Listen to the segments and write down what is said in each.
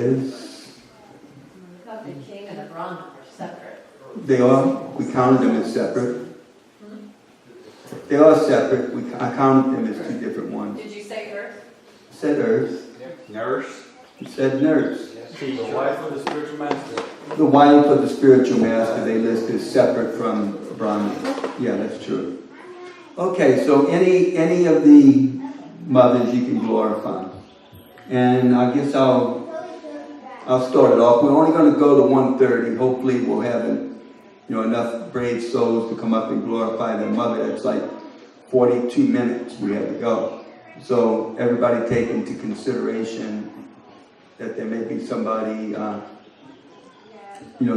is. I thought the king and the bronze were separate. They are. We counted them as separate. They are separate. I counted them as two different ones. Did you say earth? I said earth. Nurse. It said nurse. The wife of the spiritual master. The wife of the spiritual master, they list as separate from Brahma. Yeah, that's true. Okay, so any of the mothers you can glorify. And I guess I'll start it off. We're only going to go to 1:30. Hopefully we'll have enough brave souls to come up and glorify their mother. It's like 42 minutes we have to go. So everybody take into consideration that there may be somebody,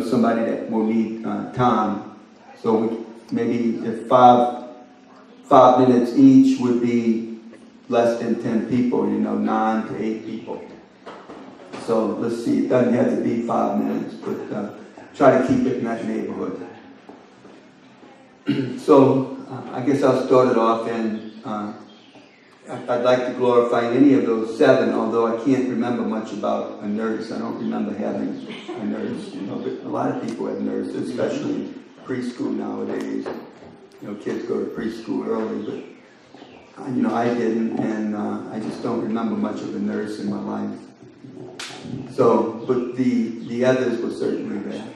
somebody that will need time. So maybe if five minutes each would be less than 10 people, 9 to 8 people. So let's see, it doesn't have to be 5 minutes, but try to keep it in that neighborhood. So I guess I'll start it off, and I'd like to glorify any of those 7, although I can't remember much about a nurse. I don't remember having a nurse, but a lot of people have nurses, especially preschool nowadays. Kids go to preschool early, but I didn't, and I just don't remember much of a nurse in my life. So, but the others were certainly there.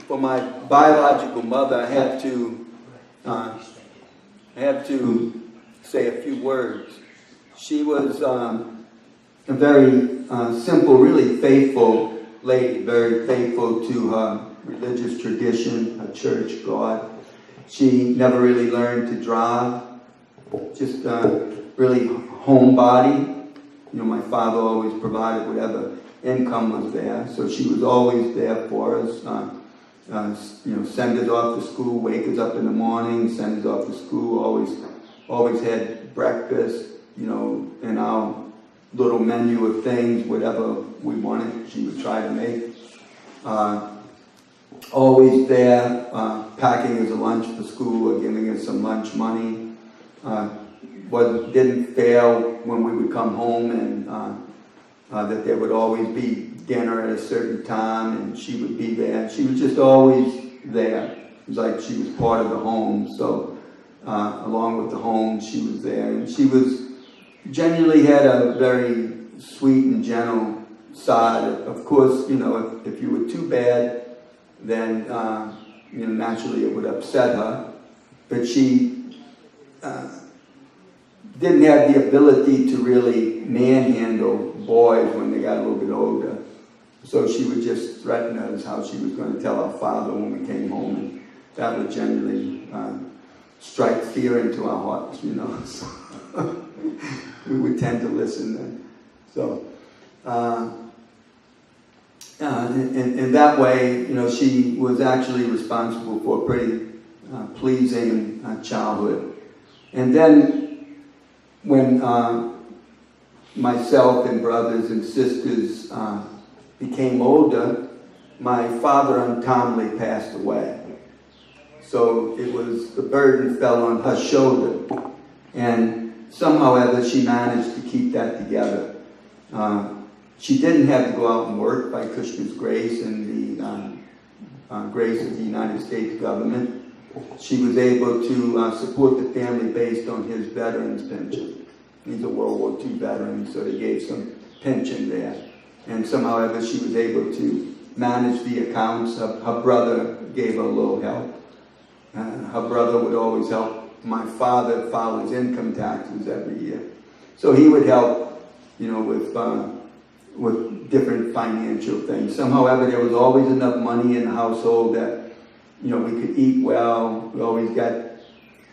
For my biological mother, I have to say a few words. She was a very simple, really faithful lady, very faithful to her religious tradition, her church, God. She never really learned to drive, just really homebody. My father always provided whatever income was there, so she was always there for us. Send us off to school, wake us up in the morning, send us off to school, always had breakfast, in our little menu of things, whatever we wanted, she would try to make. Always there, packing us a lunch for school or giving us some lunch money. Didn't fail when we would come home, and that there would always be dinner at a certain time, and she would be there. She was just always there. It was like she was part of the home. So along with the home, she was there. And she generally had a very sweet and gentle side. Of course, if you were too bad, then naturally it would upset her. But she didn't have the ability to really manhandle boys when they got a little bit older. So she would just threaten us how she was going to tell our father when we came home, and that would generally strike fear into our hearts, So we would tend to listen then. So in that way, she was actually responsible for a pretty pleasing childhood. And then when myself and brothers and sisters became older, my father untimely passed away. So the burden fell on her shoulder. And somehow or other, she managed to keep that together. She didn't have to go out and work by Krishna's grace and the grace of the United States government. She was able to support the family based on his veteran's pension. He's a World War II veteran, so they gave some pension there. And somehow or other, she was able to manage the accounts. Her brother gave her a little help. Her brother would always help my father file his income taxes every year. So he would help, with different financial things. Somehow or other, there was always enough money in the household that, we could eat well. We always got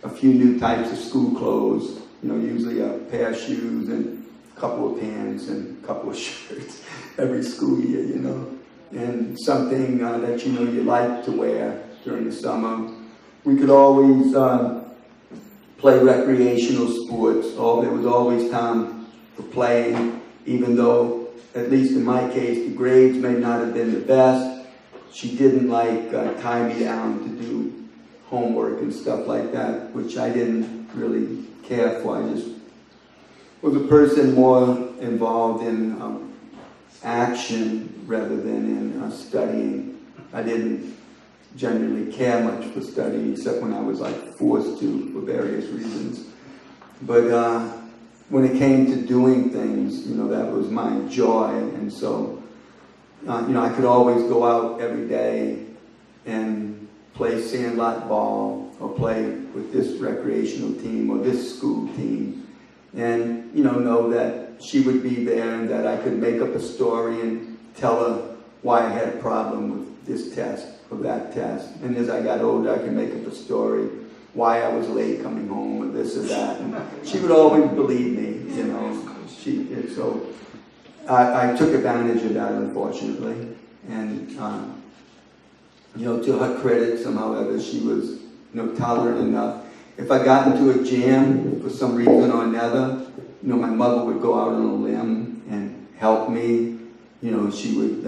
a few new types of school clothes, usually a pair of shoes and a couple of pants and a couple of shirts every school year, and something that you like to wear during the summer. We could always play recreational sports. There was always time for playing, even though, at least in my case, the grades may not have been the best. She didn't tie me down to do homework and stuff like that, which I didn't really care for. I just was a person more involved in action rather than in studying. I didn't generally care much for studying, except when I was like forced to for various reasons. But when it came to doing things, that was my joy. And so, I could always go out every day and play sandlot ball or play with this recreational team or this school team. And, know that she would be there and that I could make up a story and tell her why I had a problem with this test or that test. And as I got older, I could make up a story why I was late coming home or this or that. And she would always believe me, So I took advantage of that, unfortunately. And, to her credit, somehow or other, she was, tolerant enough. If I got into a jam for some reason or another, my mother would go out on a limb and help me. She would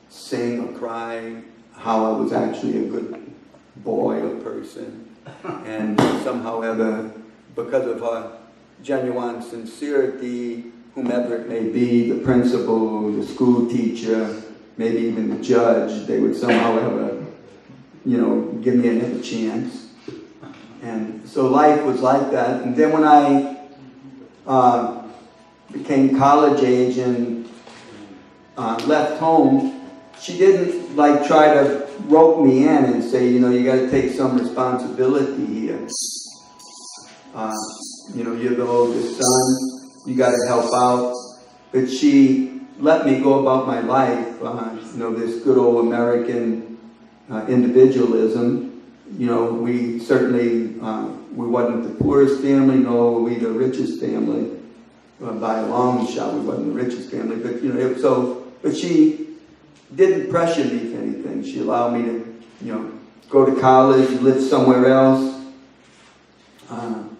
sing or cry how I was actually a good boy or person. And somehow or other, because of her genuine sincerity, whomever it may be, the principal, the school teacher, maybe even the judge, they would somehow ever, give me another chance. And so life was like that. And then when I became college age and left home, she didn't try to rope me in and say, you got to take some responsibility here. You're the oldest son, you got to help out. But she let me go about my life, this good old American individualism. We certainly, we wasn't the poorest family, nor were we the richest family. By a long shot, we wasn't the richest family. But, but she didn't pressure me to anything. She allowed me to, go to college, live somewhere else.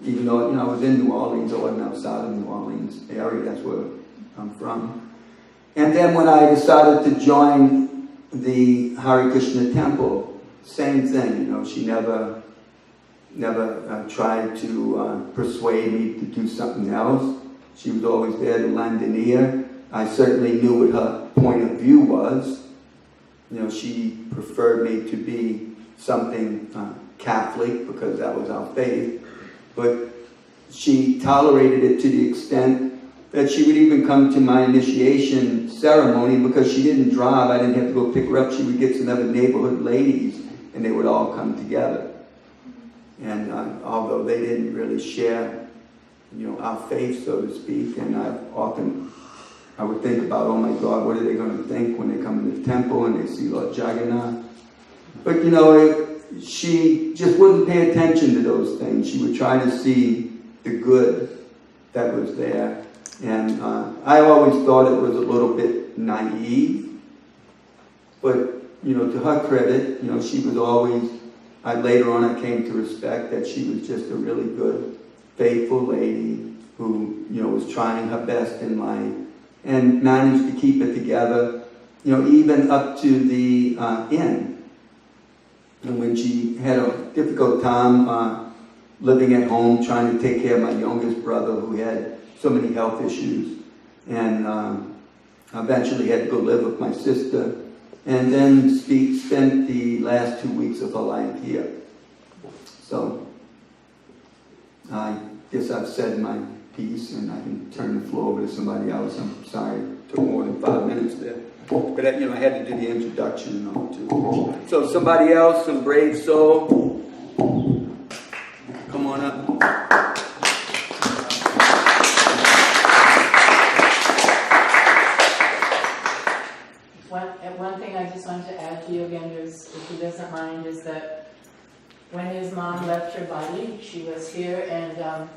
Even though, I was in New Orleans, I wasn't outside of New Orleans area. That's where I'm from. And then when I decided to join the Hare Krishna temple, same thing. She never tried to persuade me to do something else. She was always there to lend an ear. I certainly knew what her point of view was. She preferred me to be something Catholic because that was our faith. But she tolerated it to the extent that she would even come to my initiation ceremony because she didn't drive. I didn't have to go pick her up. She would get some other neighborhood ladies and they would all come together. And although they didn't really share, our faith, so to speak, and I would think about, oh my God, what are they going to think when they come to the temple and they see Lord Jagannath? But she just wouldn't pay attention to those things. She would try to see the good that was there. And I always thought it was a little bit naive. But, to her credit, she was always, later on I came to respect that she was just a really good, faithful lady who, was trying her best in life and managed to keep it together, even up to the end. And when she had a difficult time living at home, trying to take care of my youngest brother who had so many health issues, and eventually had to go live with my sister, and then spent the last 2 weeks of her life here. So I guess I've said my piece, and I can turn the floor over to somebody else. I'm sorry it took more than 5 minutes there. But I had to do the introduction and all too. So somebody else, some brave soul, come on up. One thing I just wanted to add to you again, if he doesn't mind, is that when his mom left her body, she was here, and I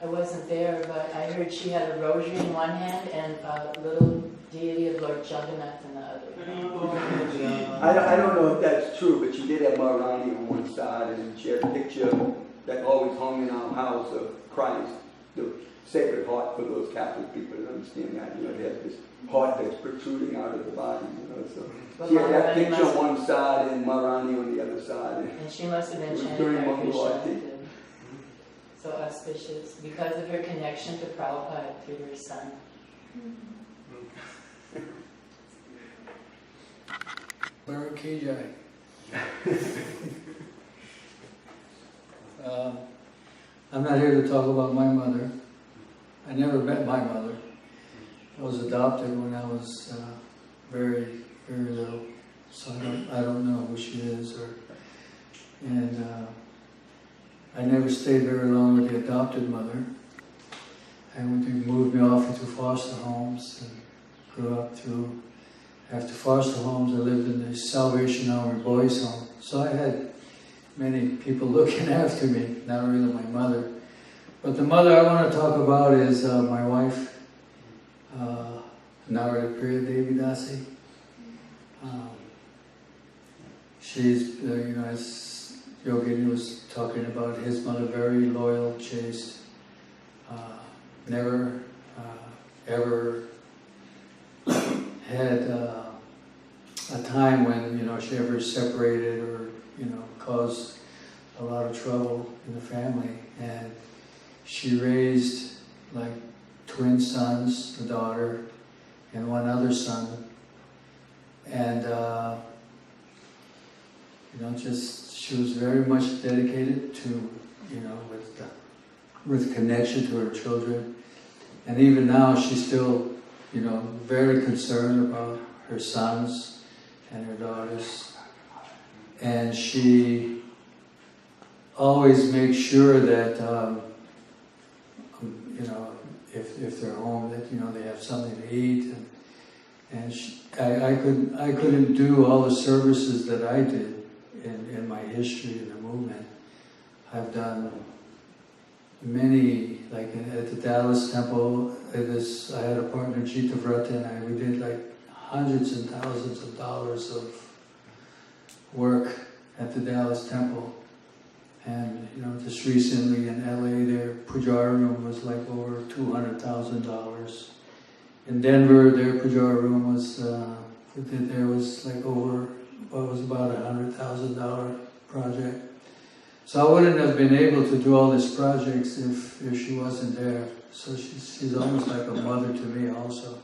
wasn't there, but I heard she had a rosary in one hand and a little deity of Lord Jagannath in the other. I don't know if that's true, but she did have Maharani on one side, and she had a picture that always hung in our house of Christ, the Sacred Heart for those Catholic people that understand that. It has this heart that's protruding out of the body. So she had that picture on one side and Maharani on the other side. And she must have been chanting during Hare World War Krishna. II. so auspicious because of her connection to Prabhupada through her son. Baruch Ki Jai. I'm not here to talk about my mother. I never met my mother. I was adopted when I was very, very little, so I don't know who she is. And I never stayed very long with the adopted mother. And they moved me off into foster homes and grew up through. After foster homes, I lived in the Salvation Army Boys Home. So I had many people looking after me, not really my mother. But the mother I want to talk about is my wife, Narada Priya Devi Dasi. She's, as Yogini was talking about, his mother, very loyal, chaste, never ever had a time when she ever separated or caused a lot of trouble in the family. And she raised like twin sons, a daughter, and one other son. And she was very much dedicated to with connection to her children. And even now she's still very concerned about her sons and her daughters. And she always makes sure that, if they're home, that, they have something to eat. And I couldn't do all the services that I did in my history in the movement. I've done many, like at the Dallas Temple, I had a partner, Jita Vrata, and we did like hundreds and thousands of dollars of work at the Dallas Temple. And just recently in LA, their pujar room was like over $200,000. In Denver, their pujar room was like over, was about $100,000 project. So I wouldn't have been able to do all these projects if she wasn't there. So she's almost like a mother to me also.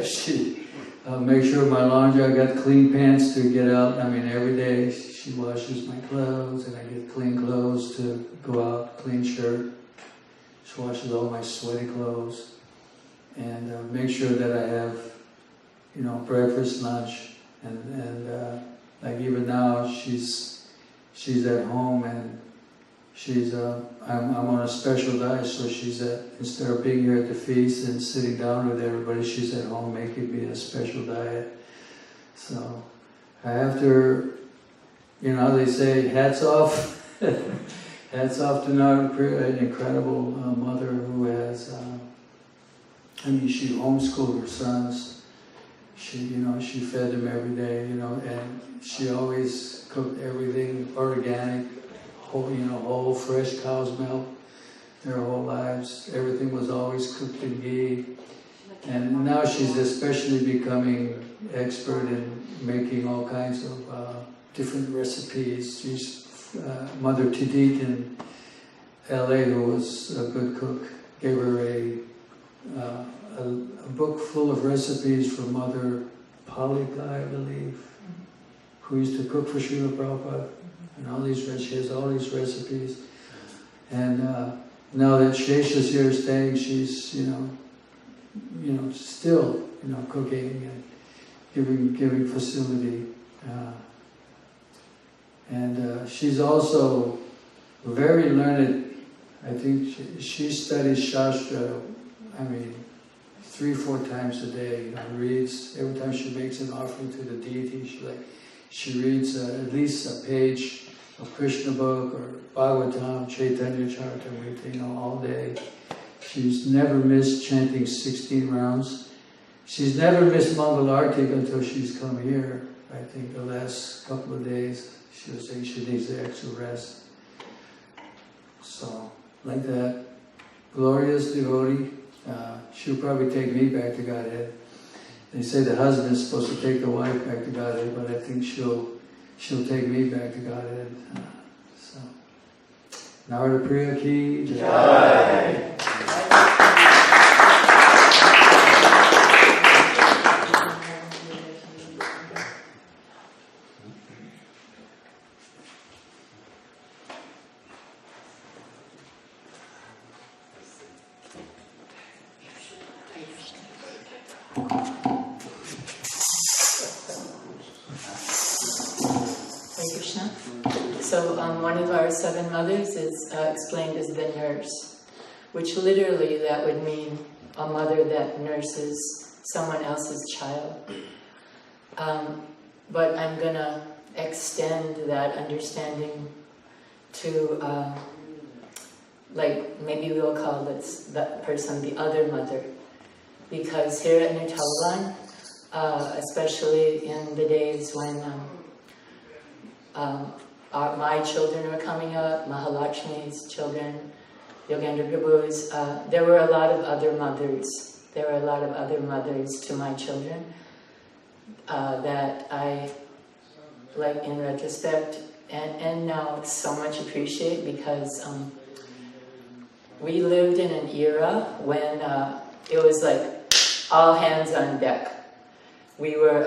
She makes sure my laundry, I got clean pants to get out. I mean, every day she washes my clothes and I get clean clothes to go out, clean shirt. She washes all my sweaty clothes. And make sure that I have, breakfast, lunch. And like even now, she's at home and I'm on a special diet, so instead of being here at the feast and sitting down with everybody, she's at home making me a special diet. So I have to, how they say, hats off. Hats off to Narada Priya, an incredible mother who has, she homeschooled her sons. She fed them every day, and she always cooked everything organic, whole fresh cow's milk their whole lives. Everything was always cooked in ghee. And now she's especially becoming expert in making all kinds of different recipes. She's Mother Tidit in LA, who was a good cook, gave her a book full of recipes from Mother Palika, I believe, who used to cook for Srila Prabhupada. And she has all these recipes. And now that Shesha's here staying, she's, still, cooking and giving facility. And she's also very learned. I think she studies Shastra, 3-4 times a day. Reads, every time she makes an offering to the deity, she reads at least a page of Krishna book or Bhagavatam, Chaitanya Charitamrita, all day. She's never missed chanting 16 rounds. She's never missed Mangal Arti until she's come here. I think the last couple of days she was saying she needs the extra rest. So, like that, glorious devotee. She'll probably take me back to Godhead. They say the husband is supposed to take the wife back to Godhead, but I think she'll take me back to Godhead. So Narada Priya ki jai. Jai. Hare Krishna. So one of our 7 mothers is explained as the nurse, which literally that would mean a mother that nurses someone else's child. But I'm going to extend that understanding to, like, maybe we'll call that person the other mother. Because here at New Talavana, especially in the days when my children were coming up, Mahalakshmi's children, Yogendra Prabhu's, there were a lot of other mothers. There were a lot of other mothers to my children that I, like in retrospect, and now so much appreciate, because we lived in an era when it was like all hands on deck. We were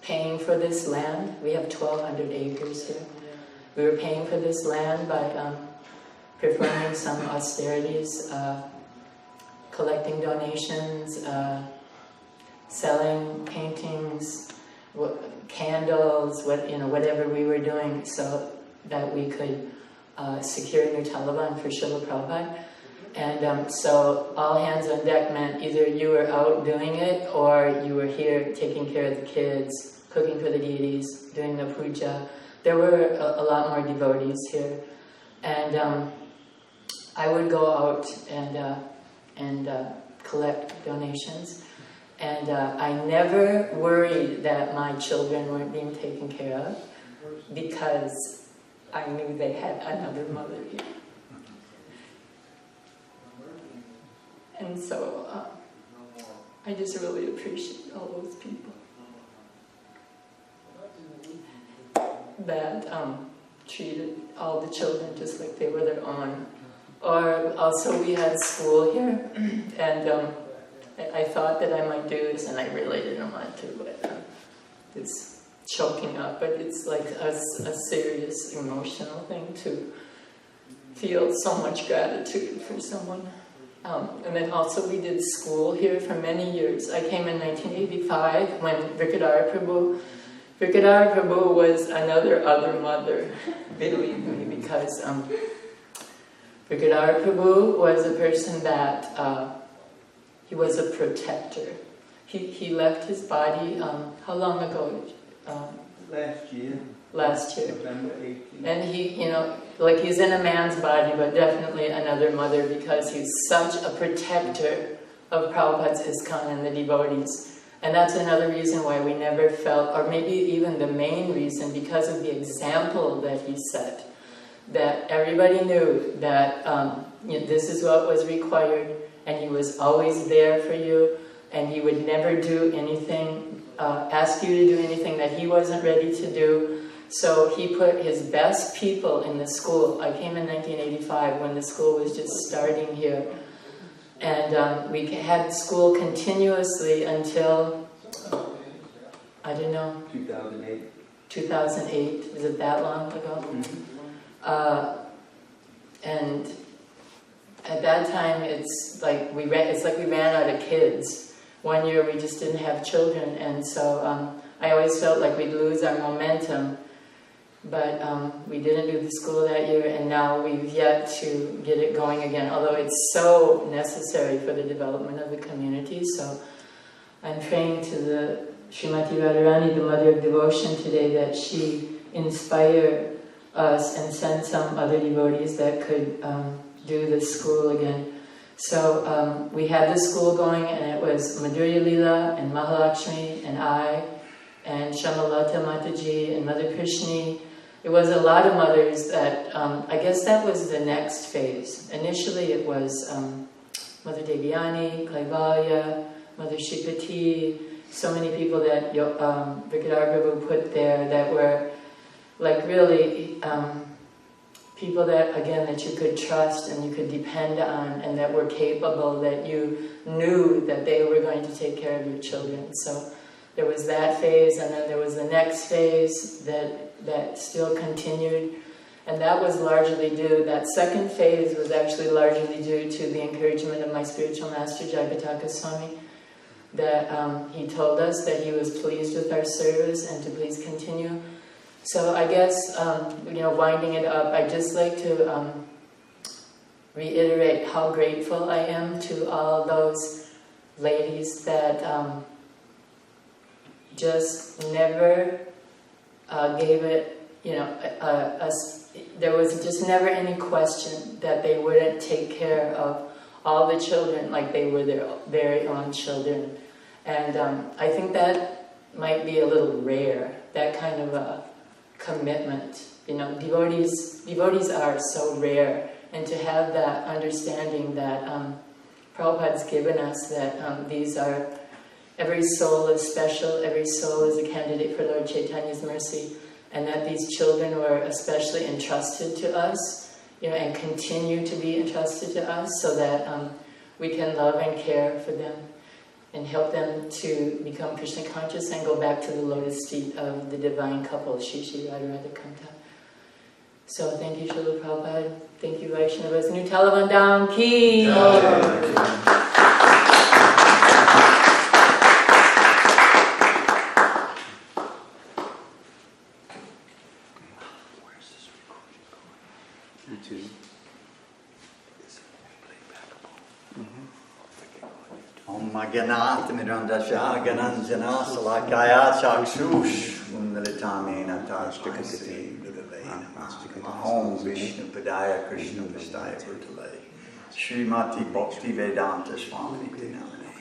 paying for this land. We have 1,200 acres here. We were paying for this land by performing some austerities, collecting donations, selling paintings, candles, whatever we were doing, so that we could secure New Talavana for Srila Prabhupada. And so all hands on deck meant either you were out doing it, or you were here taking care of the kids, cooking for the deities, doing the puja. There were a lot more devotees here. And I would go out and collect donations. And I never worried that my children weren't being taken care of, because I knew they had another mother here. And so I just really appreciate all those people that treated all the children just like they were their own. Or also we had school here, and I thought that I might do this, and I really didn't want to, but it's choking up. But it's like a serious emotional thing to feel so much gratitude for someone. And then also we did school here for many years. I came in 1985 when Vikadara Prabhu was another other mother, believe me, because Vikadara Prabhu was a person that, he was a protector. He left his body, how long ago? Last year. Last year. November 18th. And he, like he's in a man's body, but definitely another mother, because he's such a protector of Prabhupada's ISKCON and the devotees. And that's another reason why we never felt, or maybe even the main reason, because of the example that he set. That everybody knew that this is what was required, and he was always there for you, and he would never do anything, ask you to do anything that he wasn't ready to do. So he put his best people in the school. I came in 1985 when the school was just starting here. And we had school continuously until, I don't know. 2008. 2008. Is it that long ago? Mm-hmm. And at that time, it's like we ran out of kids. One year we just didn't have children, and so I always felt like we'd lose our momentum. But we didn't do the school that year, and now we've yet to get it going again, although it's so necessary for the development of the community. So I'm praying to the Srimati Radharani, the Mother of Devotion today, that she inspire us and send some other devotees that could do the school again. So we had the school going, and it was Madhurya Leela and Mahalakshmi and I and Shamalata Mataji and Mother Krishni. It was a lot of mothers that, I guess that was the next phase. Initially it was Mother Devyani, Kaivalya, Mother Shikati, so many people that Vikadara Prabhu put there that were like really people that, again, that you could trust and you could depend on, and that were capable, that you knew that they were going to take care of your children. So there was that phase, and then there was the next phase that still continued. And that was largely due, that second phase was actually largely due to the encouragement of my spiritual master, Jayapataka Swami, that he told us that he was pleased with our service and to please continue. So I guess, winding it up, I'd just like to reiterate how grateful I am to all those ladies that just never gave it, there was just never any question that they wouldn't take care of all the children like they were their very own children. And I think that might be a little rare, that kind of a commitment. Devotees are so rare, and to have that understanding that Prabhupada's given us, that these are, every soul is special, every soul is a candidate for Lord Chaitanya's mercy, and that these children were especially entrusted to us, and continue to be entrusted to us, so that we can love and care for them and help them to become Krishna conscious and go back to the lotus feet of the divine couple, Shri Shri Radharada Kanta. So thank you, Srila Prabhupada. Thank you, Vaishnavas. New Talavana ki. Om Ganati Mirandasha Gananjana Salakaya Chakshush Undalitamena Tajtakasati Vidavena Om Vishnu Padaya Krishna Vistaya Vrutale Srimati Bhakti Vedanta Swami Dinamane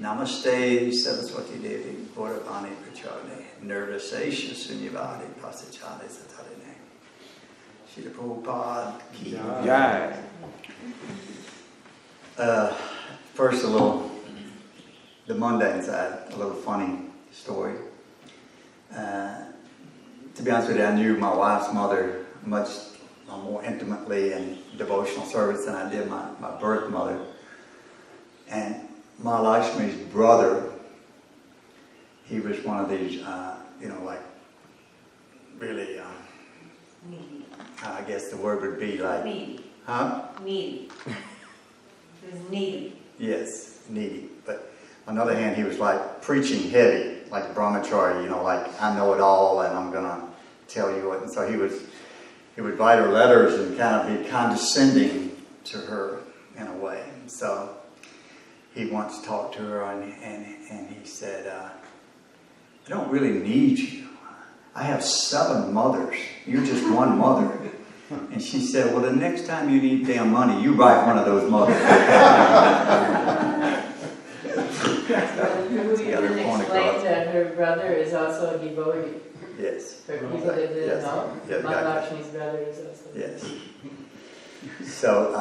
Namaste Saraswati Devi Gauravani Pracharne Nirvasesha Sunyavadi Pasachale Satarine Srila Prabhupada Ki Jai. First, the mundane side, a little funny story. To be honest with you, I knew my wife's mother much more intimately in devotional service than I did my birth mother. And Mahalakshmi's brother, he was one of these, really, I guess the word would be like... Needy. Huh? Needy. He was needy. Yes, needy. But on the other hand, he was like preaching heavy, like brahmachari, like I know it all and I'm going to tell you what. And so he would write her letters and kind of be condescending to her in a way. And so he once talked to her and he said, I don't really need you. I have 7 mothers. You're just one mother. And she said, well, the next time you need damn money, you write one of those mothers. You can explain that her brother is also a devotee. Yes. For people that didn't know, Yeah, Mahalakshmi's brother is also. Yes. So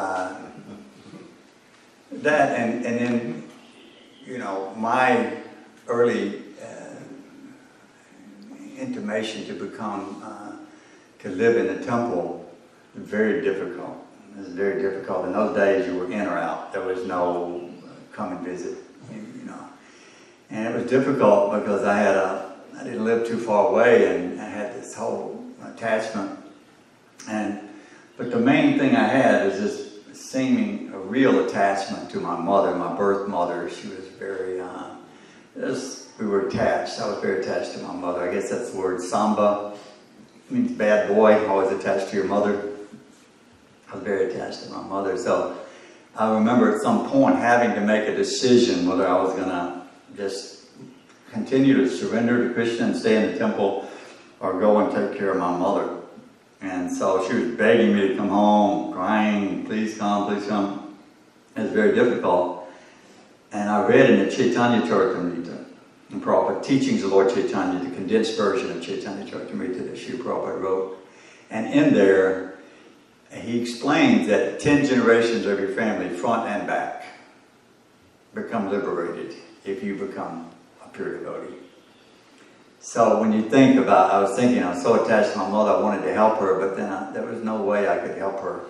that and then my early intimation to become to live in the temple was very difficult. It was very difficult. In those days, you were in or out. There was no come and visit, And it was difficult because I didn't live too far away, and I had this whole attachment. But the main thing I had is this seeming a real attachment to my mother, my birth mother. She was very, we were attached. I was very attached to my mother. I guess that's the word samba. It means bad boy, always attached to your mother. I was very attached to my mother. So I remember at some point having to make a decision whether I was going to just continue to surrender to Krishna and stay in the temple or go and take care of my mother. And so she was begging me to come home, crying, please come, please come. It was very difficult. And I read in the Chaitanya Charitamrita, in Prabhupada, Teachings of Lord Chaitanya, the condensed version of Chaitanya Charitamrita that Srila Prabhupada wrote. And in there, he explains that 10 generations of your family, front and back, become liberated if you become a pure devotee. So when you think about, I was so attached to my mother, I wanted to help her, but then there was no way I could help her.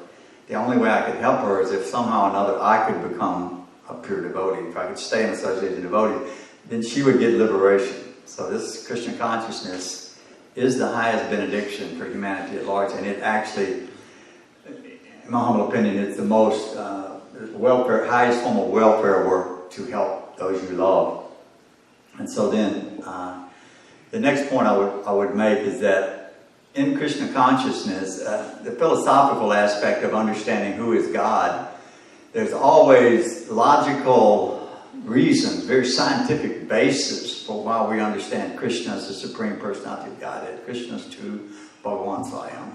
The only way I could help her is if somehow or another I could become a pure devotee. If I could stay in association devotee, then she would get liberation. So this Krishna consciousness is the highest benediction for humanity at large, and it actually, in my humble opinion, it's the most highest form of welfare work to help those you love. And so then, the next point I would make is that in Krishna consciousness, the philosophical aspect of understanding who is God, there's always logical reasons, very scientific basis for why we understand Krishna as the Supreme Personality of Godhead. Krishna's tu Bhagavan Swayam.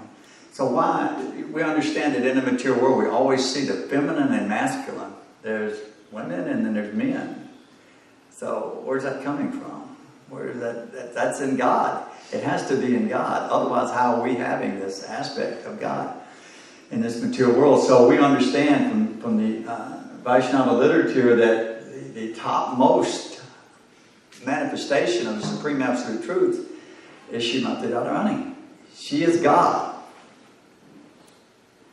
So why we understand that in the material world we always see the feminine and masculine. There's women and then there's men. So where's that coming from? Where is that's in God. It has to be in God. Otherwise, how are we having this aspect of God in this material world? So we understand from the Vaishnava literature that the topmost manifestation of the Supreme Absolute Truth is Srimati Radharani. She is God.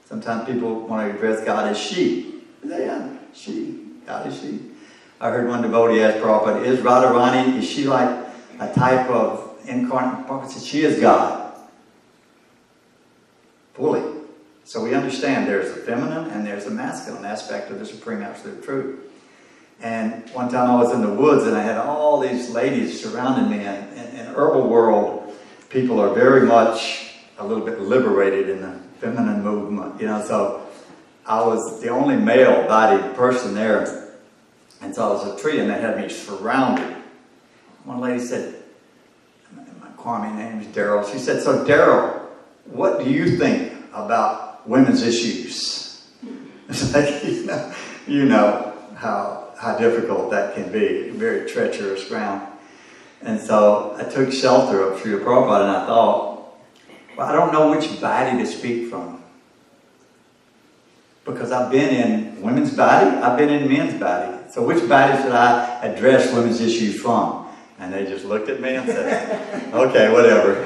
Sometimes people want to address God as she. Yeah, she. God is she. I heard one devotee ask Prabhupada, is Radharani, is she like a type of incarnate? Prabhupada said, she is God. Fully. So we understand there's a feminine and there's a masculine aspect of the Supreme Absolute Truth. And one time I was in the woods and I had all these ladies surrounding me, and in the herbal world, people are very much a little bit liberated in the feminine movement, so I was the only male-bodied person there. And so I was a tree, and they had me surrounded. One lady said, my Kwame name is Daryl. She said, so Daryl, what do you think about women's issues? It's like, you know how difficult that can be, very treacherous ground. And so I took shelter of Srila Prabhupada, and I thought, well, I don't know which body to speak from. Because I've been in women's body, I've been in men's body. So which body should I address women's issues from? And they just looked at me and said, okay, whatever.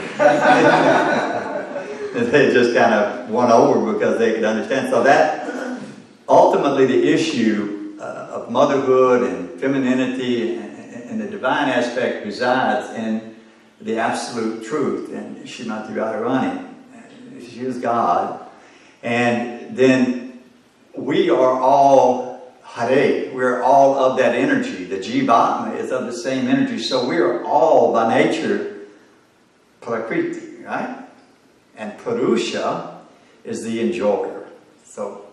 And they just kind of won over because they could understand. So that, ultimately the issue of motherhood and femininity and the divine aspect resides in the absolute truth. And Srimati Radharani, she is God. And then we are all Hare, we're all of that energy. The Jivatma is of the same energy. So we are all by nature Prakriti, right? And Purusha is the enjoyer. So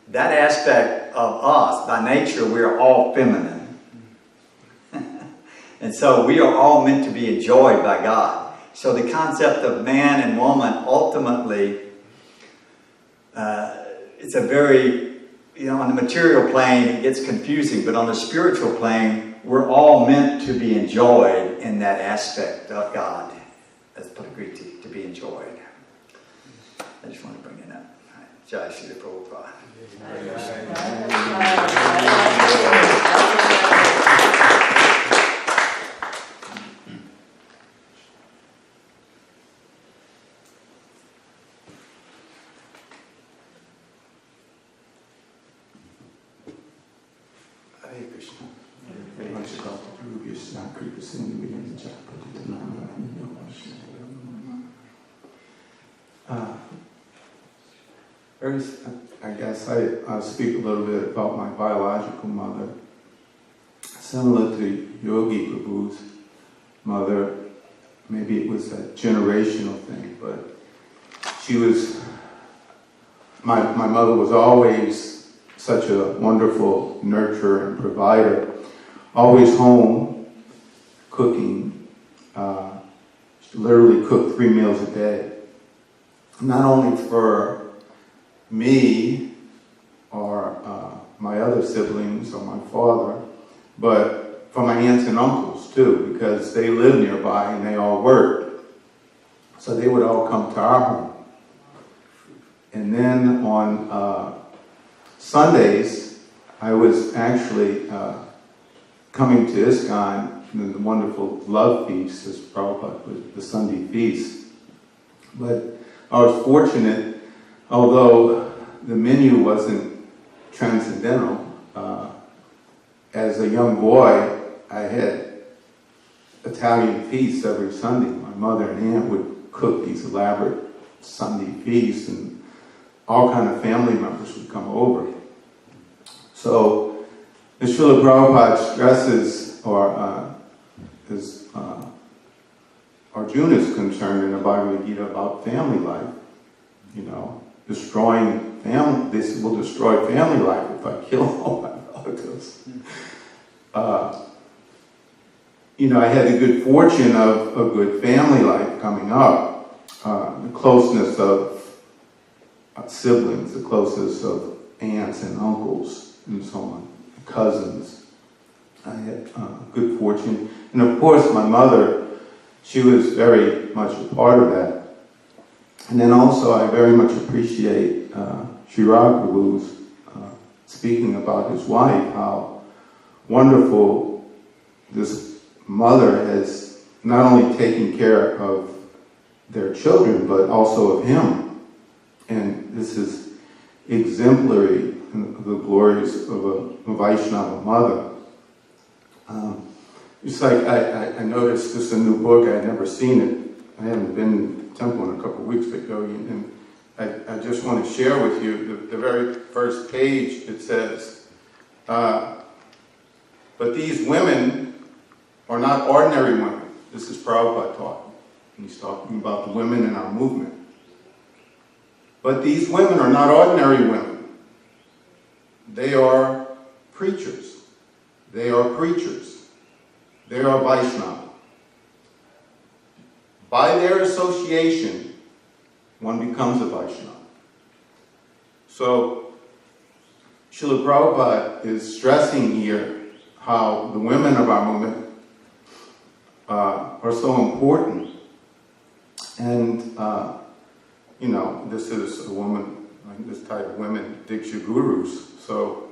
that aspect of us, by nature, we are all feminine. And so we are all meant to be enjoyed by God. So the concept of man and woman, ultimately, it's a very, on the material plane, it gets confusing, but on the spiritual plane, we're all meant to be enjoyed in that aspect of God, as Prakriti, to be enjoyed. I just want to bring it up. Jai Shri Prabhupada. Hare Krishna. First, I guess I'll speak a little bit about my biological mother. Similar to Yogi Prabhu's mother, maybe it was a generational thing, but she was, my mother was always such a wonderful nurturer and provider, always home, cooking. She literally cooked 3 meals a day. Not only for me or my other siblings or my father, but for my aunts and uncles too, because they lived nearby and they all worked. So they would all come to our home. And then on Sundays, I was actually coming to ISKCON, and the wonderful love feast, as Prabhupada with the Sunday feast. But I was fortunate, although the menu wasn't transcendental. As a young boy, I had Italian feasts every Sunday. My mother and aunt would cook these elaborate Sunday feasts, and all kind of family members would come over. So, as Srila Prabhupada stresses, or as Arjuna is concerned in the Bhagavad Gita about family life, destroying family, this will destroy family life if I kill all my relatives. I had the good fortune of a good family life coming up, the closeness of siblings, the closeness of aunts and uncles and so on, cousins. I had good fortune. And of course my mother, she was very much a part of that. And then also I very much appreciate Sri Prabhu's speaking about his wife, how wonderful this mother has not only taken care of their children, but also of him. And this is exemplary of the glories of a Vaishnava mother. It's like I noticed this is a new book. I had never seen it. I haven't been to the temple in a couple of weeks ago, and I just want to share with you the very first page. It says, but these women are not ordinary women. This is Prabhupada talking. And he's talking about the women in our movement. But these women are not ordinary women. They are preachers. They are preachers. They are Vaishnava. By their association, one becomes a Vaishnava. So, Srila Prabhupada is stressing here how the women of our movement are so important. And, this is a woman, like this type of women, Diksha Gurus. So,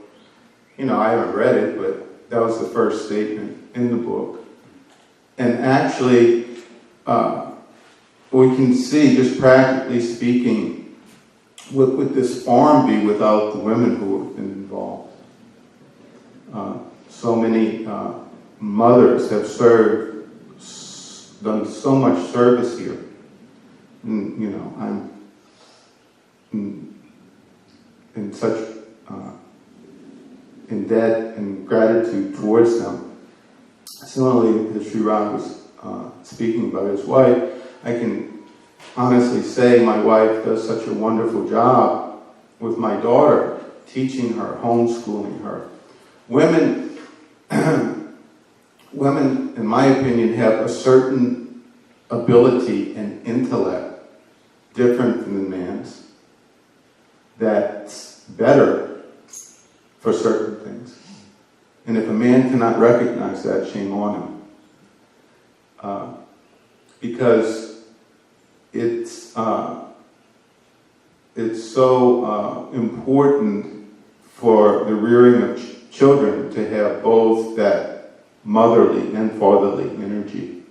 I haven't read it, but that was the first statement in the book. And actually, we can see, just practically speaking, what would this farm be without the women who have been involved? So many mothers have done so much service here. And, I'm in such in debt and gratitude towards them. Similarly, as Sri Ram was speaking about his wife, I can honestly say my wife does such a wonderful job with my daughter, teaching her, homeschooling her. Women, in my opinion, have a certain ability and intellect different from the man's that's better for certain things. And if a man cannot recognize that, shame on him. Because it's so important for the rearing of children to have both that motherly and fatherly energy.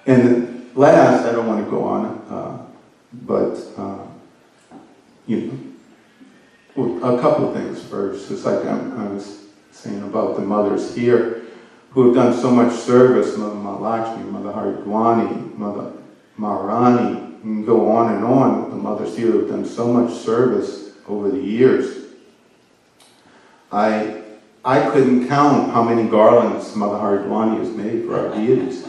And last, I don't want to go on, but a couple of things first. It's like I was saying about the mothers here who have done so much service, Mother Mahalakshmi, Mother Haridwani, Mother Maharani, you can go on and on. The mothers here have done so much service over the years. I couldn't count how many garlands Mother Haridwani has made for our deities.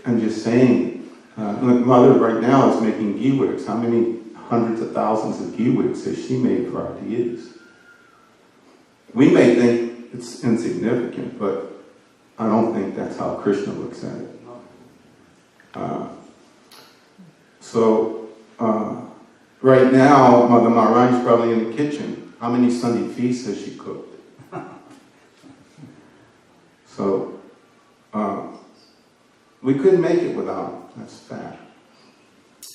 I'm just saying, Mother right now is making ghee wicks. How many hundreds of thousands of ghee wicks has she made for our deities? We may think it's insignificant, but I don't think that's how Krishna looks at it. Right now, Mother Maharani's probably in the kitchen. How many Sunday feasts has she cooked? So, we couldn't make it without them. That's a fact.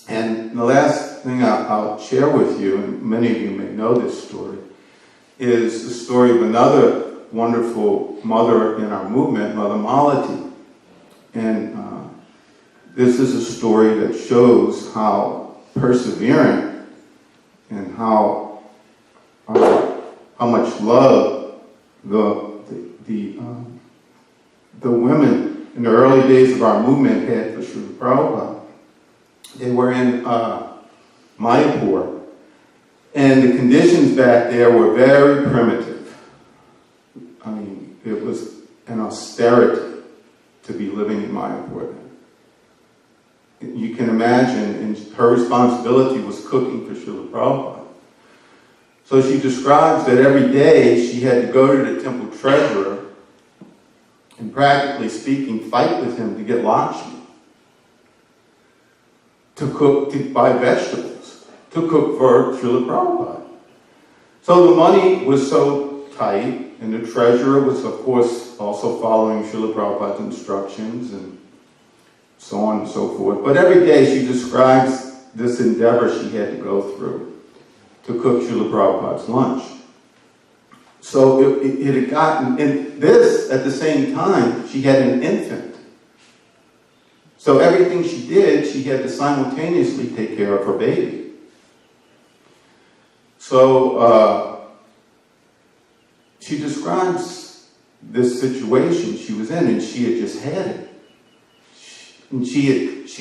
And the last thing I'll share with you, and many of you may know this story, is the story of another wonderful mother in our movement, Mother Malati. And this is a story that shows how perseverant and how much love the women in the early days of our movement had for Srila Prabhupada. They were in Mayapur, and the conditions back there were very primitive. I mean, it was an austerity to be living in Mayapur then. You can imagine, and her responsibility was cooking for Srila Prabhupada. So she describes that every day she had to go to the temple treasurer and, practically speaking, fight with him to get Lakshmi, to cook, to buy vegetables, to cook for Srila Prabhupada. So the money was so tight, and the treasurer was, of course, also following Srila Prabhupada's instructions and so on and so forth. But every day she describes this endeavor she had to go through to cook Srila Prabhupada's lunch. So it had gotten, and this, at the same time, she had an infant. So everything she did, she had to simultaneously take care of her baby. So she describes this situation she was in, and she had just had it. And she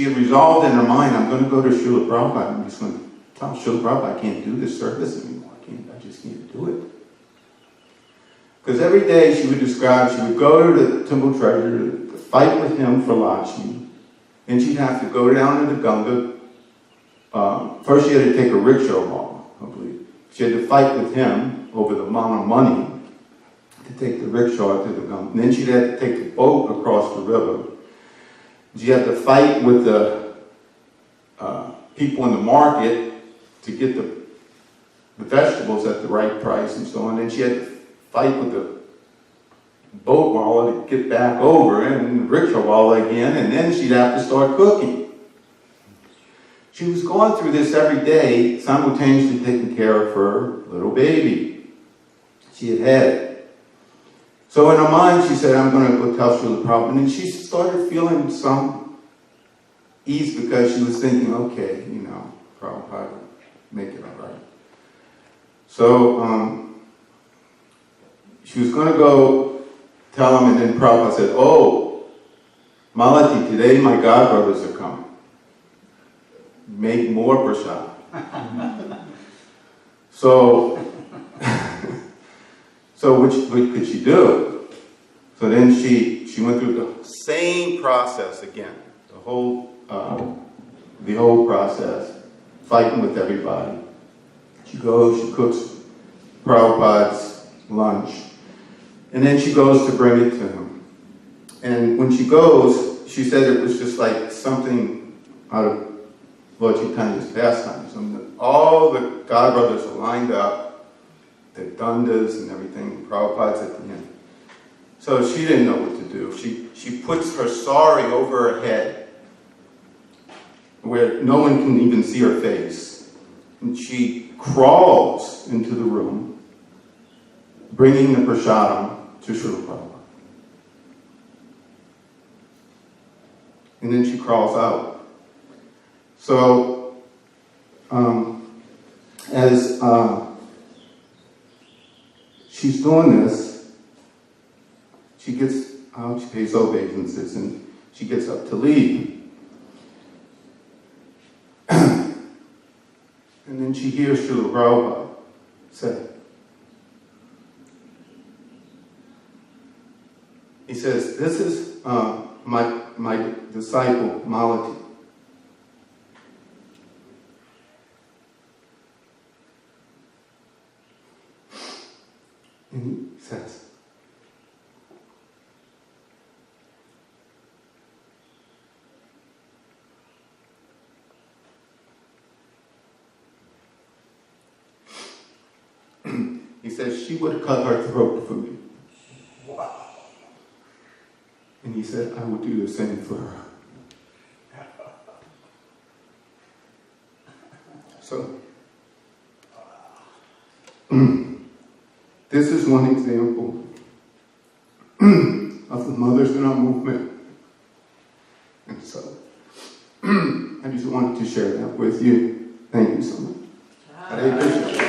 had resolved in her mind, I'm going to go to Srila Prabhupada, I'm just going to tell Srila Prabhupada I can't do this service anymore. I just can't do it. Because every day she would describe, she would go to the temple treasurer to fight with him for Lakshmi. And she'd have to go down to the Ganga. First she had to take a rickshaw home, I believe. She had to fight with him over the amount of money to take the rickshaw to the Ganga. And then she'd have to take the boat across the river. She had to fight with the people in the market to get the vegetables at the right price and so on. And she had to fight with the boat while to get back over and the rickshaw while again, and then she'd have to start cooking. She was going through this every day, simultaneously taking care of her little baby. She had had it. So in her mind, she said, I'm going to go tell Srila Prabhupada. And she started feeling some ease because she was thinking, okay, Prabhupada will make it all right. So she was going to go tell him, and then Prabhupada said, oh, Malati, today my godbrothers are coming. Make more prasad. So which could she do? So then she went through the same process again, the whole process, fighting with everybody. She goes, she cooks Prabhupada's lunch, and then she goes to bring it to him. And when she goes, she said it was just like something out of Lord Chaitanya's pastimes. All the godbrothers are lined up, the dandas and everything, Prabhupada's at the end. So she didn't know what to do. She puts her sari over her head, where no one can even see her face. And she crawls into the room, bringing the prasadam to Srila Prabhupada. And then she crawls out. So, as she's doing this, she pays obeisances and she gets up to leave. And then she hears Srila Prabhupada say, he says, this is my disciple, Malati. And he says, he says, she would cut her throat for me. Wow. And he said, I would do the same for her. So, this is one example of the mothers in our movement. And so, I just wanted to share that with you. Thank you so much. Hare Krishna.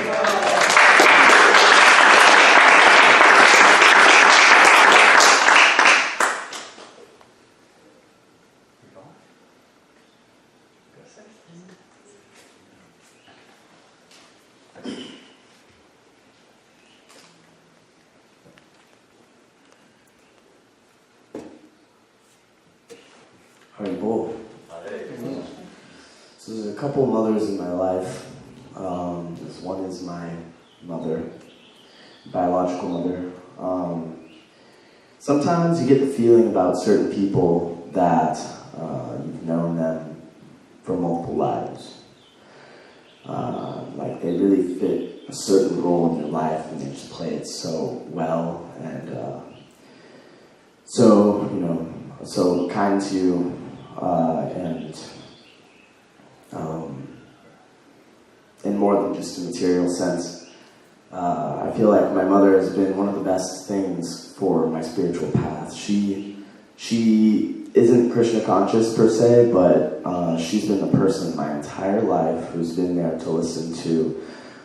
Haribol. So there's a couple mothers in my life. This one is my mother, biological mother. Sometimes you get the feeling about certain people that you've known them for multiple lives. Like they really fit a certain role in your life and they just play it so well and so kind to you. And in more than just a material sense, I feel like my mother has been one of the best things for my spiritual path. She isn't Krishna conscious per se, but she's been the person my entire life who's been there to listen to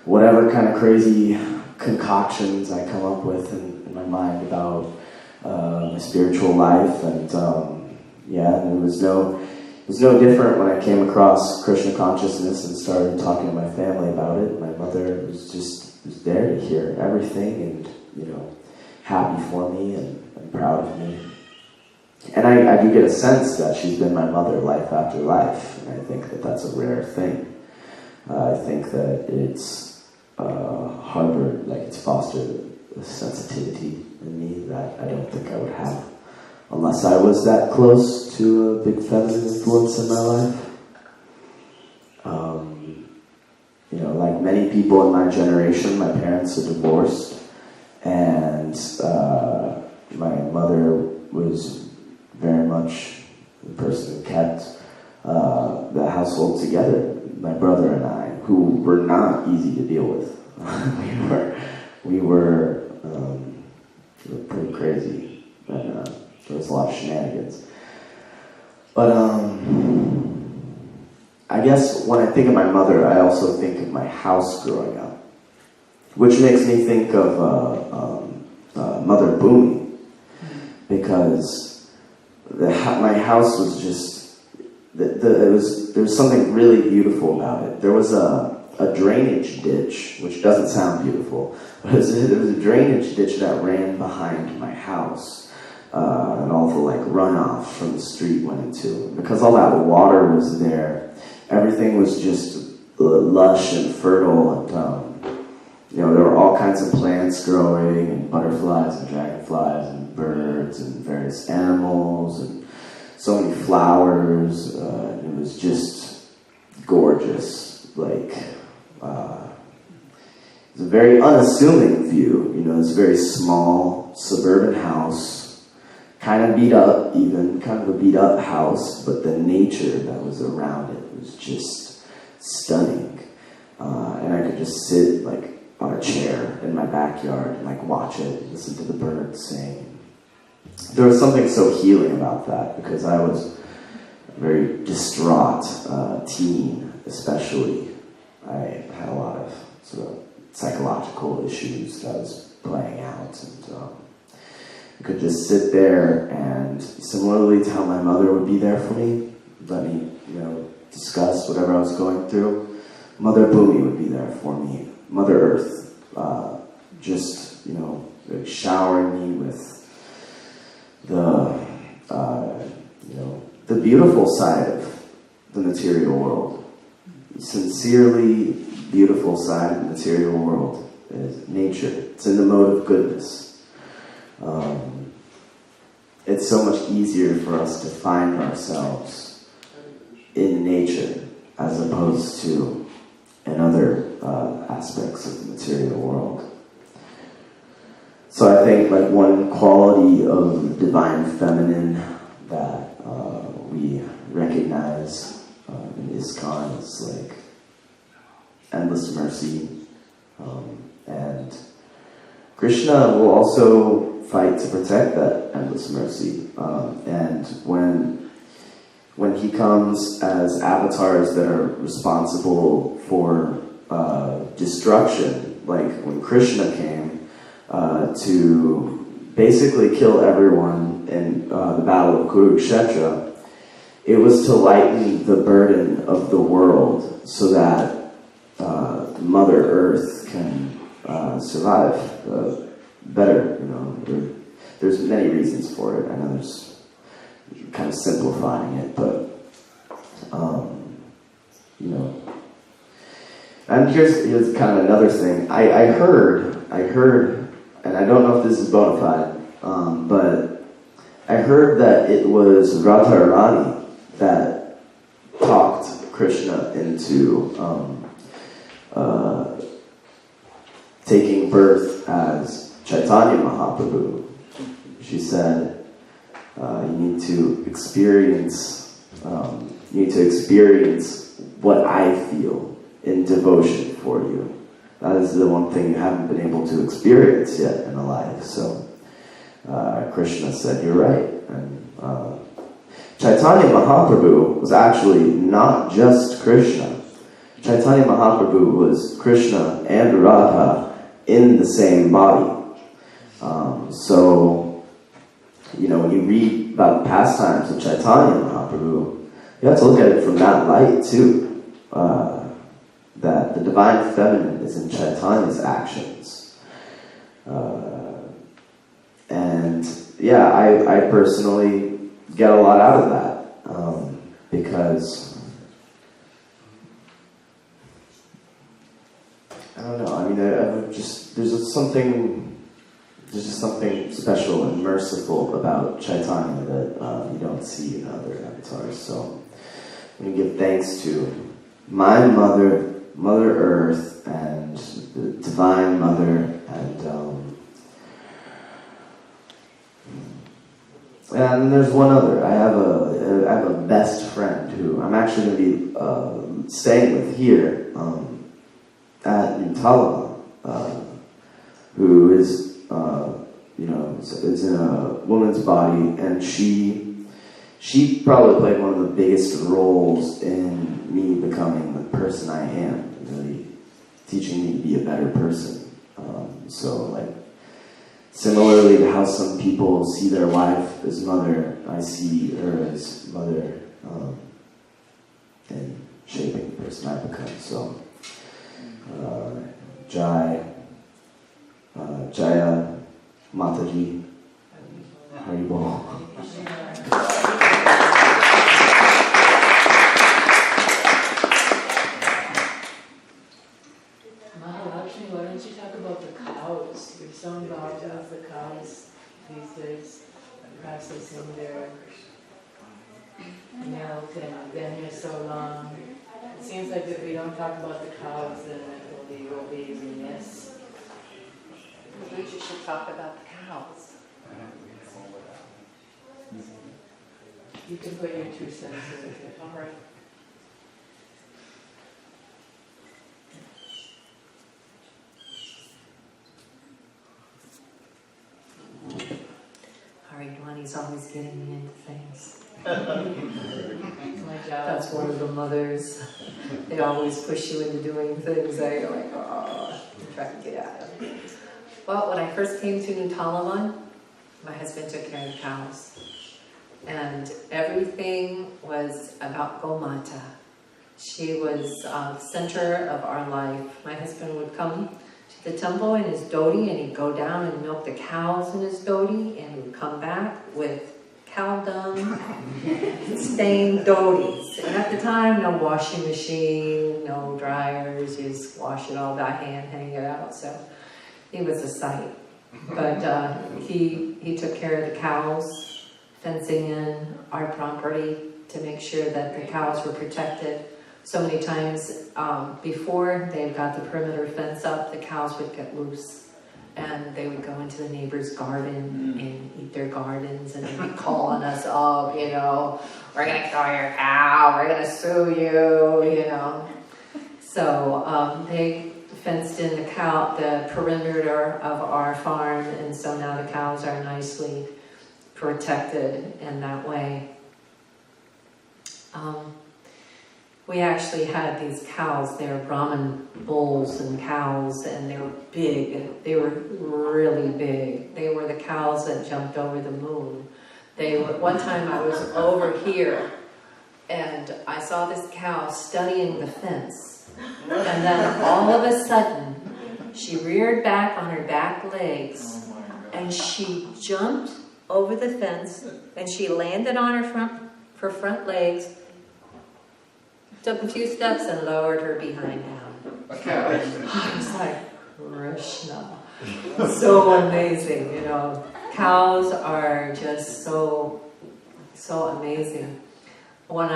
whatever kind of crazy concoctions I come up with in my mind about my spiritual life. And and it was no different when I came across Krishna consciousness and started talking to my family about it. My mother was there to hear everything and, happy for me and proud of me. And I do get a sense that she's been my mother life after life, and I think that that's a rare thing. I think that it's harbored, like it's fostered a sensitivity in me that I don't think I would have unless I was that close to a big feminine influence in my life. Like many people in my generation, my parents are divorced, and my mother was very much the person who kept the household together. My brother and I, who were not easy to deal with. we were pretty crazy, and there was a lot of shenanigans. But I guess when I think of my mother, I also think of my house growing up, which makes me think of Mother Boomy, because my house was just, there was something really beautiful about it. There was a drainage ditch, which doesn't sound beautiful, but there was a drainage ditch that ran behind my house, and all the runoff from the street went into it. Because all that water was there, everything was just lush and fertile, and there were all kinds of plants growing, and butterflies and dragonflies and birds and various animals and so many flowers. It was just gorgeous. It was a very unassuming view. It's a very small suburban house, kind of beat up, even kind of a beat up house, but the nature that was around it was just stunning. And I could just sit on a chair in my backyard and watch it, listen to the birds sing. There was something so healing about that, because I was a very distraught teen, especially. I had a lot of sort of psychological issues that was playing out, and I could just sit there and, similarly to how my mother would be there for me, let me, discuss whatever I was going through, Mother Boomy would be there for me. Mother Earth, just, showering me with the beautiful side of the material world. Sincerely beautiful side of the material world is nature. It's in the mode of goodness. It's so much easier for us to find ourselves in nature as opposed to in other aspects of the material world. So I think one quality of the divine feminine that we recognize in ISKCON is endless mercy and Krishna will also fight to protect that endless mercy. And when he comes as avatars that are responsible for destruction, like when Krishna came to basically kill everyone in the Battle of Kurukshetra, it was to lighten the burden of the world so that Mother Earth can survive better. There's many reasons for it. I know there's kind of simplifying it, but and here's kind of another thing. I heard, and I don't know if this is bona fide, but I heard that it was Radharani that talked Krishna into taking birth as Chaitanya Mahaprabhu. She said, you need to experience what I feel in devotion for you. That is the one thing you haven't been able to experience yet in a life. So Krishna said, you're right. And Chaitanya Mahaprabhu was actually not just Krishna. Chaitanya Mahaprabhu was Krishna and Radha in the same body. So, when you read about the pastimes of Chaitanya Mahaprabhu, you have to look at it from that light too. That the divine feminine is in Chaitanya's actions. And yeah, I personally get a lot out of that because I don't know. I mean, there's just something special and merciful about Chaitanya that you don't see in other avatars. So I'm going to give thanks to my mother, Mother Earth, and the Divine Mother, and there's one other. I have a best friend who I'm actually going to be staying with here at Talavana, who is is in a woman's body, and she probably played one of the biggest roles in me becoming the person I am, really teaching me to be a better person. Similarly to how some people see their wife as mother, I see her as mother in shaping the person I become. So, Jaya Mataji, Haribol. Mahalakshmi, why don't you talk about the cows? You're so involved with the cows these days, processing their milk, and you've been here so long. It seems like if we don't talk about the cows, then we'll be remiss. Maybe you should talk about the cows. You can put your 2 cents in. All right. Haridwani's always getting me into things. It's my job. That's one of the mothers. They always push you into doing things that you're like, oh, try to get out of it. Well, when I first came to New Talavana, my husband took care of the cows. And everything was about Gomata. She was the center of our life. My husband would come to the temple in his dhoti, and he'd go down and milk the cows in his dhoti, and he'd come back with cow dung, stained dhotis. And at the time, no washing machine, no dryers, you just wash it all by hand, hang it out. So he was a sight. But he took care of the cows, fencing in our property to make sure that the cows were protected. So many times before they got the perimeter fence up, the cows would get loose and they would go into the neighbor's garden and eat their gardens, and they'd be calling us up, we're going to kill your cow, we're going to sue you, So they fenced in the perimeter of our farm, and so now the cows are nicely protected in that way. We actually had these cows. They were Brahman bulls and cows, and they were big. They were really big. They were the cows that jumped over the moon. One time I was over here, and I saw this cow studying the fence. And then all of a sudden, she reared back on her back legs, and she jumped over the fence, and she landed on her front legs, took a few steps, and lowered her behind down. I was like, Krishna. So amazing, you know. Cows are just so amazing. When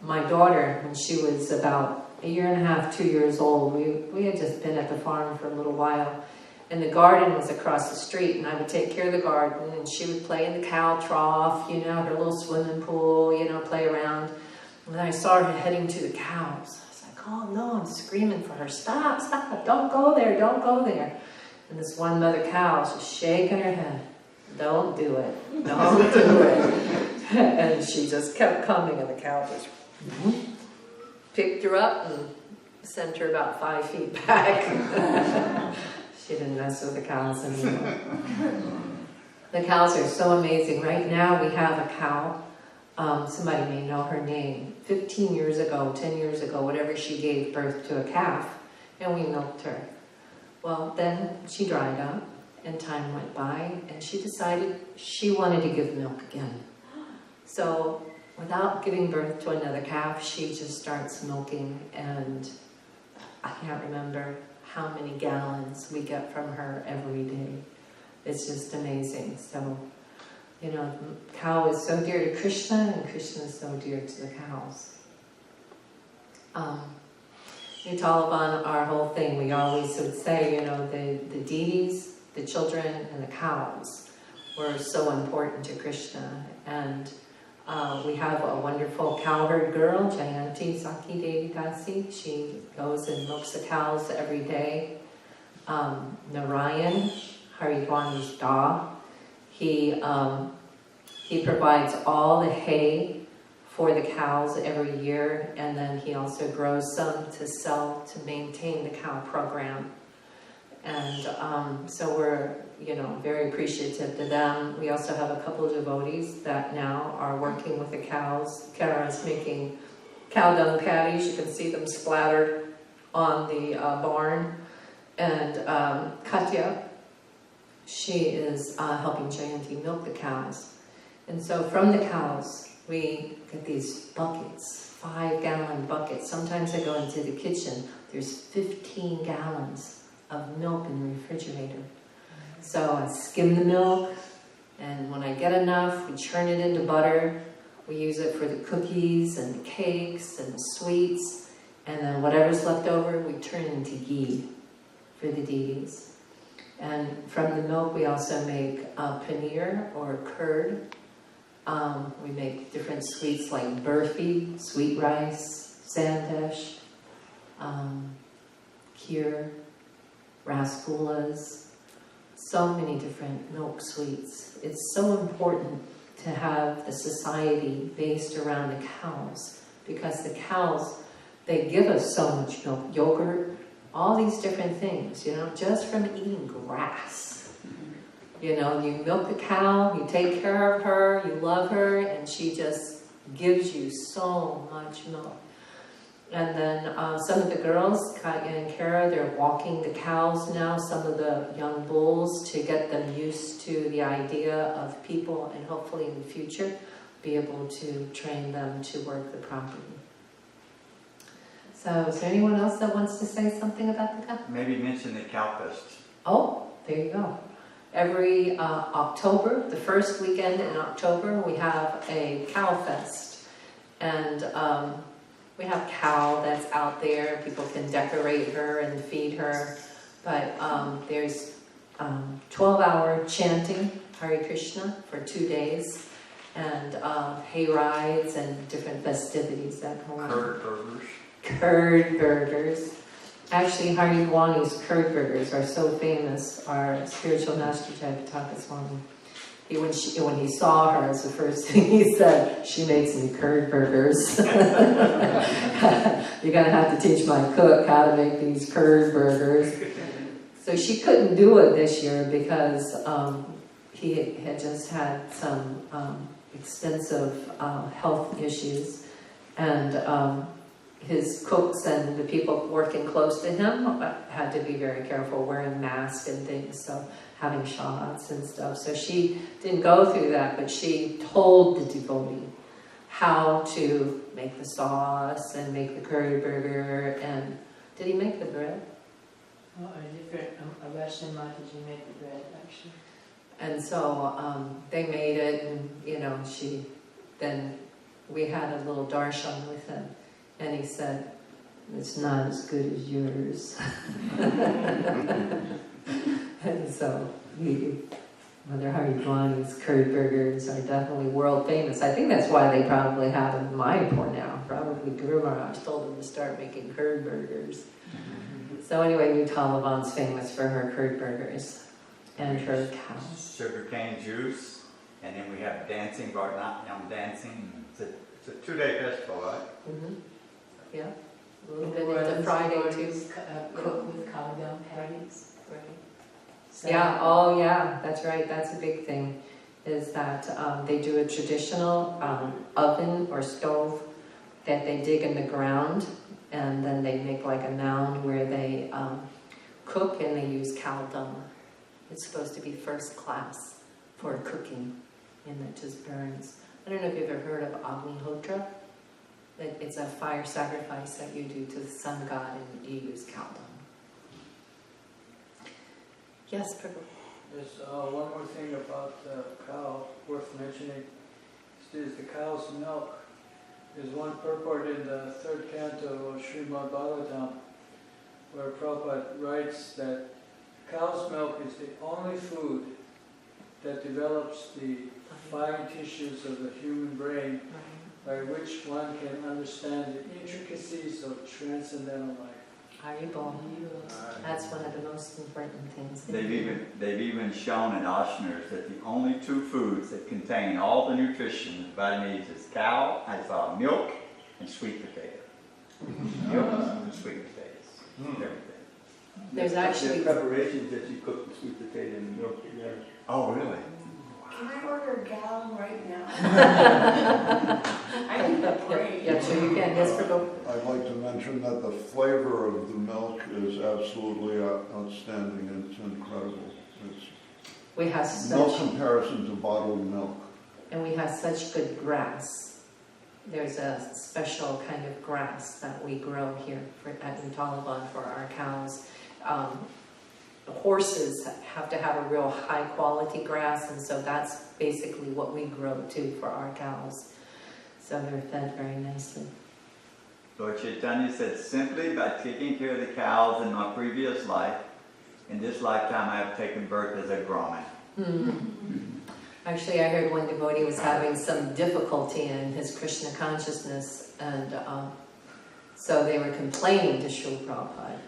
my daughter, when she was about 1.5 years, 2 years old, we had just been at the farm for a little while, and the garden was across the street, and I would take care of the garden, and she would play in the cow trough, you know, her little swimming pool, you know, play around. And then I saw her heading to the cows. I was like, oh no, I'm screaming for her, stop, don't go there, don't go there. And this one mother cow was just shaking her head, don't do it, don't do it. And she just kept coming, and the cow just picked her up and sent her about 5 feet back. She didn't mess with the cows anymore. The cows are so amazing. Right now we have a cow. Somebody may know her name. 15 years ago, 10 years ago, whatever, she gave birth to a calf, and we milked her. Well, then she dried up, and time went by, and she decided she wanted to give milk again. So, without giving birth to another calf, she just starts milking, and I can't remember how many gallons we get from her every day. It's just amazing. So, you know, cow is so dear to Krishna, and Krishna is so dear to the cows. In Talavana, our whole thing, we always would say, you know, the deities, the children, and the cows were so important to Krishna. And we have a wonderful cowherd girl, Jayanti Saki Devi Dasi. She goes and milks the cows every day. Narayan, Haridwani's Da, he provides all the hay for the cows every year, and then he also grows some to sell to maintain the cow program. And so we're, you know, very appreciative to them. We also have a couple of devotees that now are working with the cows. Kara's making cow dung patties. You can see them splattered on the barn. And Katya, she is helping Jayanti milk the cows. And so from the cows, we get these buckets, 5-gallon buckets. Sometimes I go into the kitchen, there's 15 gallons of milk in the refrigerator. So I skim the milk, and when I get enough, we churn it into butter. We use it for the cookies and the cakes and the sweets, and then whatever's left over, we turn into ghee for the deities. And from the milk, we also make paneer or curd. We make different sweets like burfi, sweet rice, sandesh, kheer, rasgullas, so many different milk sweets. It's so important to have the society based around the cows, because the cows, they give us so much milk, yogurt, all these different things, you know, just from eating grass. You know, you milk the cow, you take care of her, you love her, and she just gives you so much milk. And then some of the girls, Katya and Kara, they're walking the cows now, some of the young bulls, to get them used to the idea of people, and hopefully in the future be able to train them to work the property. So is there anyone else that wants to say something about the cow? Maybe mention the cow fest. Oh, there you go. Every October, the first weekend in October, we have a cow fest. And we have cow that's out there. People can decorate her and feed her. But there's 12-hour chanting Hare Krishna for 2 days. And hay rides and different festivities that go on. Curd burgers. Curd burgers. Actually, Hari Gwani's curd burgers are so famous. Our spiritual master Jayapataka Swami, when he saw her, as the first thing he said, "She makes me curd burgers." You're gonna have to teach my cook how to make these curd burgers. So she couldn't do it this year because he had just had some extensive health issues, and his cooks and the people working close to him had to be very careful, wearing masks and things, so having shots and stuff. So she didn't go through that, but she told the devotee how to make the sauce and make the curry burger. And did he make the bread? Oh, a Russian Mataji made the bread, actually. And so they made it, and then we had a little darshan with him, and he said, "It's not as good as yours." And so Mother Hari Gwani's curd burgers are definitely world famous. I think that's why they probably have them in Mayapur now. Probably Guru Maharaj told them to start making curd burgers. So anyway, New Talavana's famous for her curd burgers and her cows. Sugarcane juice, and then we have dancing, Bharatanatyam dancing. It's a 2-day festival, right? Mm-hmm. Yeah, a little bit into Friday too. Cook with cow dung patties. Right. So, Yeah, oh yeah, that's right. That's a big thing, is that they do a traditional oven or stove that they dig in the ground, and then they make like a mound where they cook, and they use cow dung. It's supposed to be first class for cooking, and it just burns. I don't know if you've ever heard of Agnihotra. It's a fire sacrifice that you do to the sun god, and you use cow dung. Yes, Prabhu. There's one more thing about the cow worth mentioning. Is the cow's milk. There's one purport in the 3rd canto of Srimad Bhagavatam where Prabhupada writes that cow's milk is the only food that develops the fine tissues of the human brain by which one can understand the intricacies of transcendental life. Haribol. That's one of the most important things. They've even shown in Ashners that the only 2 foods that contain all the nutrition the body needs is milk and sweet potato. Milk and sweet potatoes. Everything. There's actually preparations that you cook the sweet potato and milk together. Oh, really? Can I order a gallon right now? I need a break. Yeah, sure you can. Yes, Prabhu. I'd like to mention that the flavor of the milk is absolutely outstanding. It's incredible. We have No such, comparison to bottled milk. and we have such good grass. There's a special kind of grass that we grow here at New Talavana for our cows. Horses have to have a real high quality grass, and so that's basically what we grow too for our cows. So they're fed very nicely. Lord Chaitanya said, simply by taking care of the cows in my previous life, in this lifetime I have taken birth as a Brahmin. Actually, I heard one devotee was having some difficulty in his Krishna consciousness, and so they were complaining to Srila Prabhupada.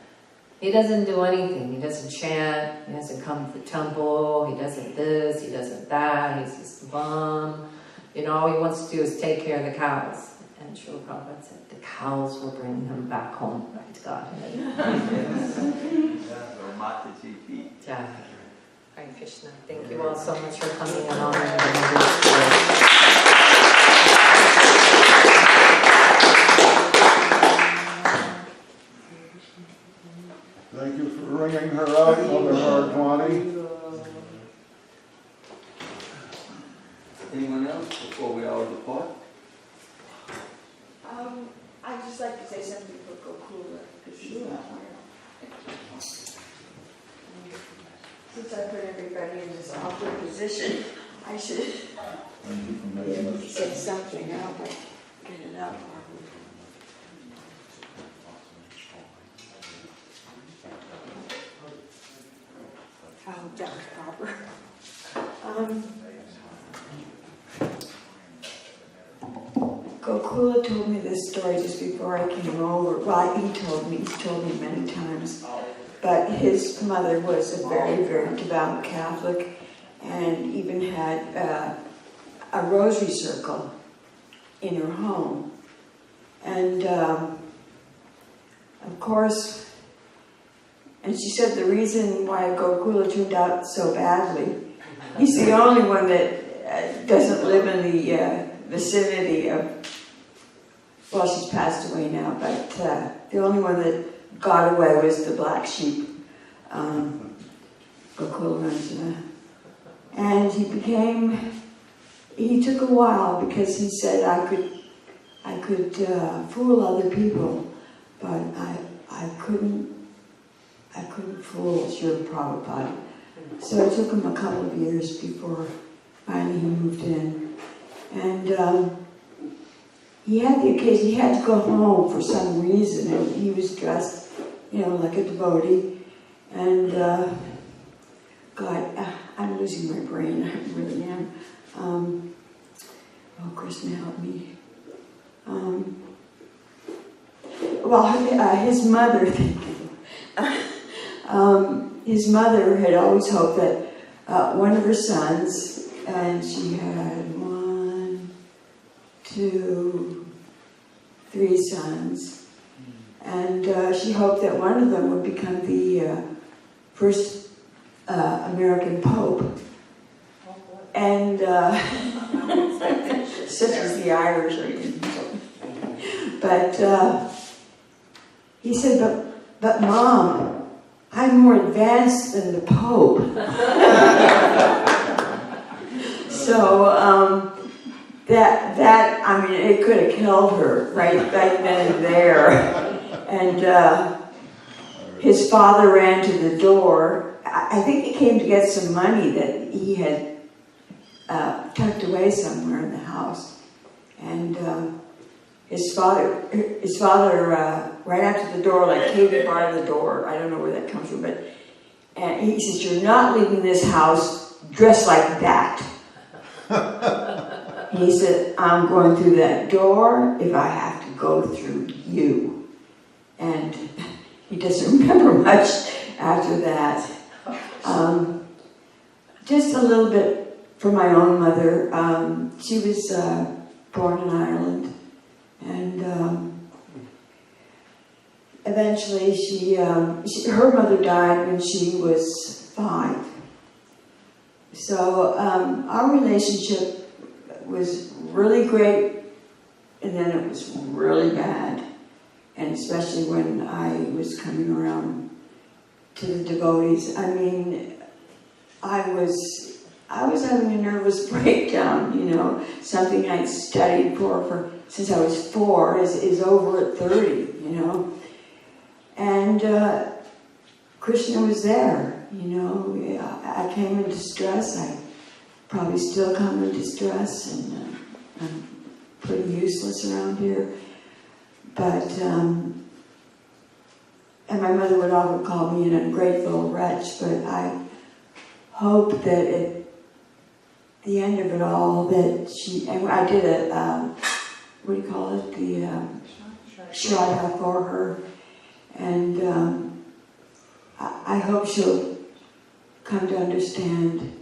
He doesn't do anything. He doesn't chant. He doesn't come to the temple. He doesn't this. He doesn't that. He's just a bum. You know, all he wants to do is take care of the cows. And Srila Prabhupada said, the cows will bring him back home, right to God. Jai. Hare Krishna. Thank you all so much for coming and honoring the Thank you for ringing her out, Mother Hardwani. Anyone else before we all depart? I'd just like to say something for Gokula, because she's not here. Since I put everybody in this awkward position, I should be able to say something. I'll get it out. Oh, that was proper. Gokula. Gokula told me this story just before I came over. Well, he's told me many times. But his mother was a very, very devout Catholic and even had a rosary circle in her home. And of course, and she said the reason why Gokula turned out so badly, he's the only one that doesn't live in the vicinity of, well, she's passed away now, but the only one that got away was the black sheep, Gokula. And he took a while because he said I could fool other people, but I couldn't fool Srila Prabhupada. So it took him a couple of years before finally he moved in. And he had the occasion, he had to go home for some reason, and he was dressed, like a devotee. And God, I'm losing my brain, I really am. Oh, Krishna, help me. His mother, thank you. His mother had always hoped that one of her sons, and she had 1, 2, 3 sons, and she hoped that one of them would become the first American Pope. And such as the Irish are in. But he said, but Mom, I'm more advanced than the Pope. So it could have killed her right then and there. And his father ran to the door. I think he came to get some money that he had tucked away somewhere in the house. And his father ran out to the door, like came to bar the door. I don't know where that comes from, but and he says, "You're not leaving this house dressed like that." And he said, "I'm going through that door if I have to go through you." And he doesn't remember much after that. Just a little bit from my own mother. She was born in Ireland, and eventually her mother died when she was 5. So our relationship was really great, and then it was really bad, and especially when I was coming around to the devotees. I mean, I was having a nervous breakdown, something I'd studied for since I was 4 is over at 30, And Krishna was there, I came in distress. I probably still come in distress, and I'm pretty useless around here. But, and my mother would often call me an ungrateful wretch, but I hope that at the end of it all, and I did a, what do you call it, the Shraddha for her, and I hope she'll come to understand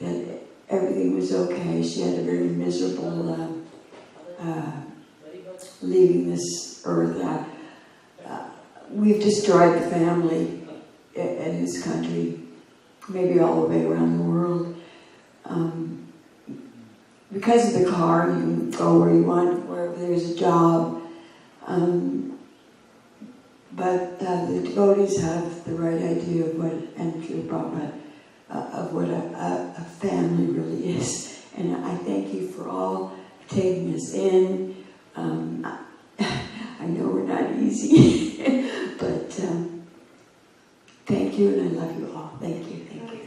that everything was okay. She had a very miserable leaving this earth. We've destroyed the family in this country, maybe all the way around the world. Because of the car, you can go where you want, wherever there's a job. But the devotees have the right idea of what, and Srila Prabhupada, of what a family really is. And I thank you for all taking us in. I know we're not easy, but thank you, and I love you all. Thank you, thank you.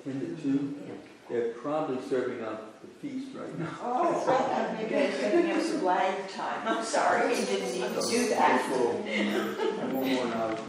Ten to 2? Yeah. They're probably serving up the feast right now. Oh, I thought maybe I was giving us some lag time. I'm sorry, I didn't need to do that. One more hour.